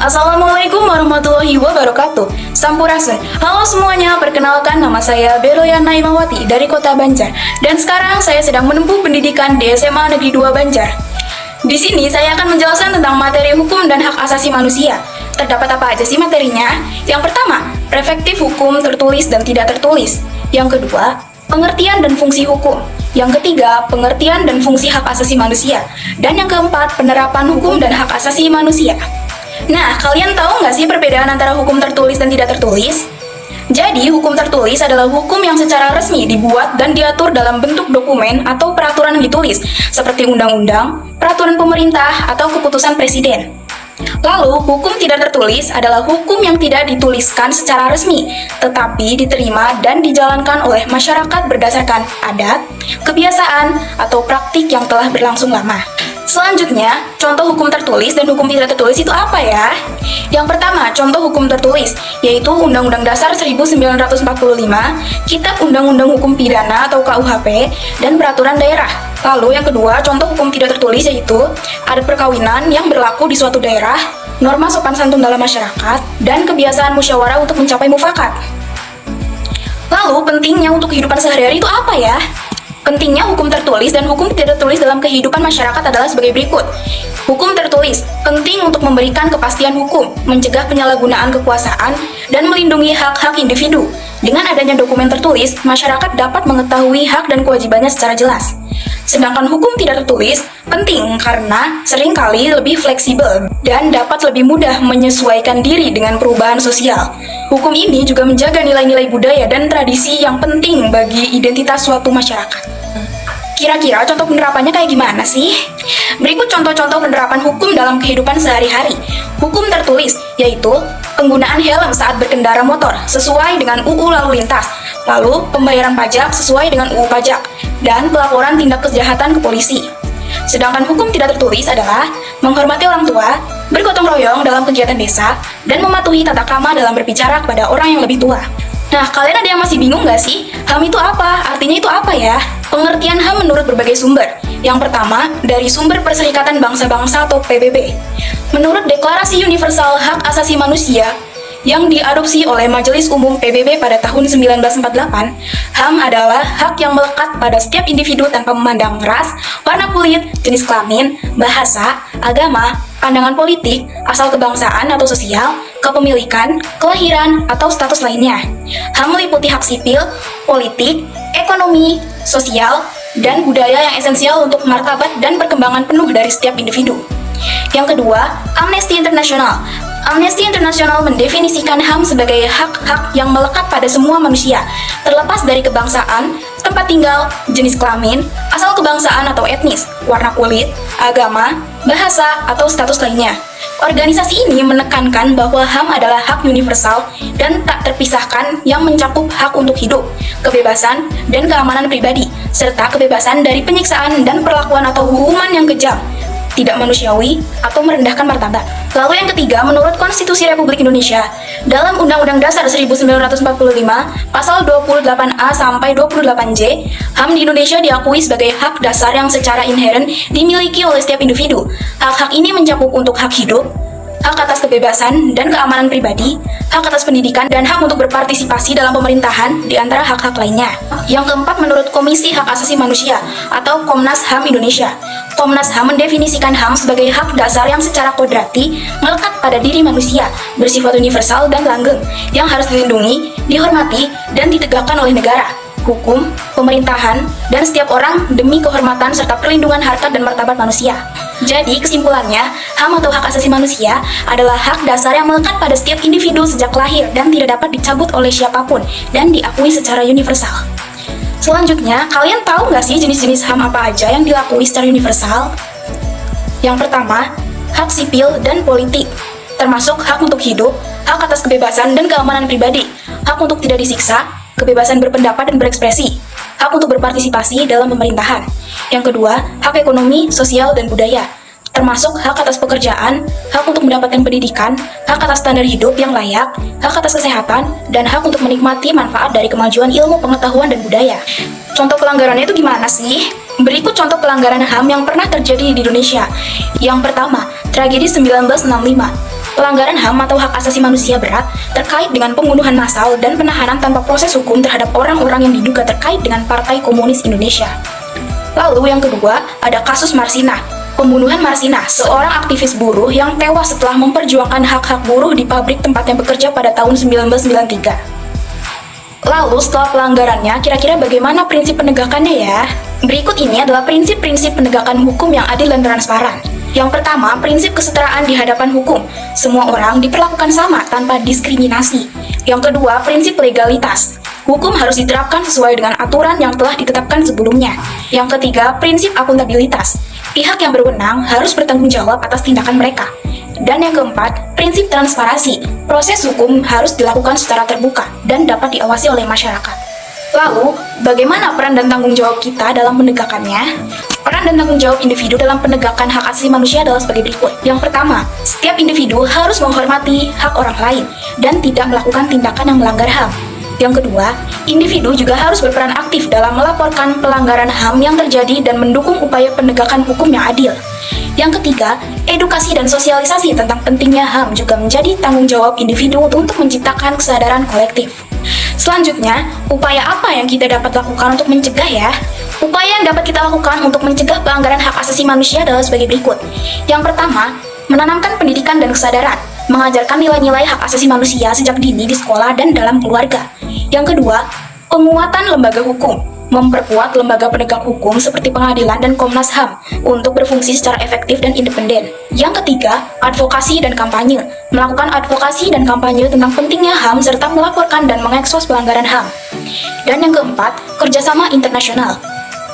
Assalamualaikum warahmatullahi wabarakatuh. Sampurasun. Halo semuanya, perkenalkan nama saya Beloya Naimawati dari Kota Banjar. Dan sekarang saya sedang menempuh pendidikan di SMA Negeri 2 Banjar. Di sini saya akan menjelaskan tentang materi hukum dan hak asasi manusia. Terdapat apa aja sih materinya? Yang pertama, perspektif hukum tertulis dan tidak tertulis. Yang kedua, pengertian dan fungsi hukum. Yang ketiga, pengertian dan fungsi hak asasi manusia. Dan yang keempat, penerapan hukum dan hak asasi manusia. Nah, kalian tahu nggak sih perbedaan antara hukum tertulis dan tidak tertulis? Jadi, hukum tertulis adalah hukum yang secara resmi dibuat dan diatur dalam bentuk dokumen atau peraturan yang ditulis, seperti undang-undang, peraturan pemerintah, atau keputusan presiden. Lalu, hukum tidak tertulis adalah hukum yang tidak dituliskan secara resmi, tetapi diterima dan dijalankan oleh masyarakat berdasarkan adat, kebiasaan, atau praktik yang telah berlangsung lama. Selanjutnya, contoh hukum tertulis dan hukum tidak tertulis itu apa ya? Yang pertama, contoh hukum tertulis, yaitu Undang-Undang Dasar 1945, Kitab Undang-Undang Hukum Pidana atau KUHP, dan Peraturan Daerah. Lalu yang kedua, contoh hukum tidak tertulis yaitu adat perkawinan yang berlaku di suatu daerah, norma sopan santun dalam masyarakat, dan kebiasaan musyawarah untuk mencapai mufakat. Lalu pentingnya untuk kehidupan sehari-hari itu apa ya? Pentingnya hukum tertulis dan hukum tidak tertulis dalam kehidupan masyarakat adalah sebagai berikut. Hukum tertulis penting untuk memberikan kepastian hukum, mencegah penyalahgunaan kekuasaan, dan melindungi hak-hak individu. Dengan adanya dokumen tertulis, masyarakat dapat mengetahui hak dan kewajibannya secara jelas. Sedangkan hukum tidak tertulis penting karena seringkali lebih fleksibel dan dapat lebih mudah menyesuaikan diri dengan perubahan sosial. Hukum ini juga menjaga nilai-nilai budaya dan tradisi yang penting bagi identitas suatu masyarakat. Kira-kira contoh penerapannya kayak gimana sih? Berikut contoh-contoh penerapan hukum dalam kehidupan sehari-hari. Hukum tertulis, yaitu penggunaan helm saat berkendara motor sesuai dengan UU Lalu Lintas, lalu pembayaran pajak sesuai dengan UU Pajak, dan pelaporan tindak kejahatan ke polisi. Sedangkan hukum tidak tertulis adalah menghormati orang tua, bergotong royong dalam kegiatan desa, dan mematuhi tata krama dalam berbicara kepada orang yang lebih tua. Nah, kalian ada yang masih bingung nggak sih? HAM itu apa? Artinya itu apa ya? Pengertian HAM menurut berbagai sumber. Yang pertama, dari sumber Perserikatan Bangsa-Bangsa atau PBB. Menurut Deklarasi Universal Hak Asasi Manusia yang diadopsi oleh Majelis Umum PBB pada tahun 1948, HAM adalah hak yang melekat pada setiap individu tanpa memandang ras, warna kulit, jenis kelamin, bahasa, agama, pandangan politik, asal kebangsaan atau sosial, kepemilikan, kelahiran, atau status lainnya. HAM meliputi hak sipil, politik, ekonomi, sosial, dan budaya yang esensial untuk martabat dan perkembangan penuh dari setiap individu. Yang kedua, Amnesty International. Amnesty International mendefinisikan HAM sebagai hak-hak yang melekat pada semua manusia, terlepas dari kebangsaan, tempat tinggal, jenis kelamin, asal kebangsaan atau etnis, warna kulit, agama, bahasa, atau status lainnya. Organisasi ini menekankan bahwa HAM adalah hak universal dan tak terpisahkan yang mencakup hak untuk hidup, kebebasan, dan keamanan pribadi, serta kebebasan dari penyiksaan dan perlakuan atau hukuman yang kejam, tidak manusiawi, atau merendahkan martabat. Lalu yang ketiga, menurut Konstitusi Republik Indonesia, dalam Undang-Undang Dasar 1945, Pasal 28A sampai 28J, HAM di Indonesia diakui sebagai hak dasar yang secara inheren dimiliki oleh setiap individu. Hak-hak ini mencakup untuk hak hidup, hak atas kebebasan dan keamanan pribadi, hak atas pendidikan, dan hak untuk berpartisipasi dalam pemerintahan, di antara hak-hak lainnya. Yang keempat, menurut Komisi Hak Asasi Manusia atau Komnas HAM Indonesia, Komnas HAM mendefinisikan HAM sebagai hak dasar yang secara kodrati melekat pada diri manusia, bersifat universal dan langgeng, yang harus dilindungi, dihormati, dan ditegakkan oleh negara, hukum, pemerintahan, dan setiap orang demi kehormatan serta perlindungan harkat dan martabat manusia. Jadi, kesimpulannya, HAM atau hak asasi manusia adalah hak dasar yang melekat pada setiap individu sejak lahir dan tidak dapat dicabut oleh siapapun dan diakui secara universal. Selanjutnya, kalian tahu nggak sih jenis-jenis HAM apa aja yang diakui secara universal? Yang pertama, hak sipil dan politik, termasuk hak untuk hidup, hak atas kebebasan dan keamanan pribadi, hak untuk tidak disiksa, kebebasan berpendapat dan berekspresi, hak untuk berpartisipasi dalam pemerintahan. Yang kedua, hak ekonomi, sosial, dan budaya, termasuk hak atas pekerjaan, hak untuk mendapatkan pendidikan, hak atas standar hidup yang layak, hak atas kesehatan, dan hak untuk menikmati manfaat dari kemajuan ilmu, pengetahuan, dan budaya. Contoh pelanggarannya itu gimana sih? Berikut contoh pelanggaran HAM yang pernah terjadi di Indonesia. Yang pertama, tragedi 1965. Pelanggaran HAM atau hak asasi manusia berat terkait dengan pembunuhan massal dan penahanan tanpa proses hukum terhadap orang-orang yang diduga terkait dengan Partai Komunis Indonesia. Lalu yang kedua, ada kasus Marsina. Pembunuhan Marsina, seorang aktivis buruh yang tewas setelah memperjuangkan hak-hak buruh di pabrik tempatnya bekerja pada tahun 1993. Lalu setelah pelanggarannya, kira-kira bagaimana prinsip penegakannya ya? Berikut ini adalah prinsip-prinsip penegakan hukum yang adil dan transparan. Yang pertama, prinsip kesetaraan di hadapan hukum. Semua orang diperlakukan sama tanpa diskriminasi. Yang kedua, prinsip legalitas. Hukum harus diterapkan sesuai dengan aturan yang telah ditetapkan sebelumnya. Yang ketiga, prinsip akuntabilitas. Pihak yang berwenang harus bertanggung jawab atas tindakan mereka. Dan yang keempat, prinsip transparansi. Proses hukum harus dilakukan secara terbuka dan dapat diawasi oleh masyarakat. Lalu, bagaimana peran dan tanggung jawab kita dalam menegakkannya? Peran dan tanggung jawab individu dalam penegakan hak asasi manusia adalah sebagai berikut. Yang pertama, setiap individu harus menghormati hak orang lain dan tidak melakukan tindakan yang melanggar HAM. Yang kedua, individu juga harus berperan aktif dalam melaporkan pelanggaran HAM yang terjadi dan mendukung upaya penegakan hukum yang adil. Yang ketiga, edukasi dan sosialisasi tentang pentingnya HAM juga menjadi tanggung jawab individu untuk menciptakan kesadaran kolektif. Selanjutnya, upaya apa yang kita dapat lakukan untuk mencegah ya? Upaya yang dapat kita lakukan untuk mencegah pelanggaran hak asasi manusia adalah sebagai berikut. Yang pertama, menanamkan pendidikan dan kesadaran, mengajarkan nilai-nilai hak asasi manusia sejak dini di sekolah dan dalam keluarga. Yang kedua, penguatan lembaga hukum, memperkuat lembaga penegak hukum seperti pengadilan dan Komnas HAM untuk berfungsi secara efektif dan independen. Yang ketiga, advokasi dan kampanye, melakukan advokasi dan kampanye tentang pentingnya HAM serta melaporkan dan mengekspos pelanggaran HAM. Dan yang keempat, kerjasama internasional,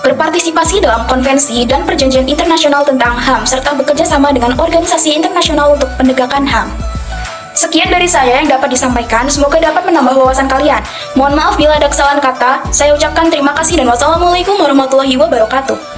berpartisipasi dalam konvensi dan perjanjian internasional tentang HAM serta bekerja sama dengan organisasi internasional untuk penegakan HAM. Sekian dari saya yang dapat disampaikan, semoga dapat menambah wawasan kalian. Mohon maaf bila ada kesalahan kata, saya ucapkan terima kasih dan wassalamualaikum warahmatullahi wabarakatuh.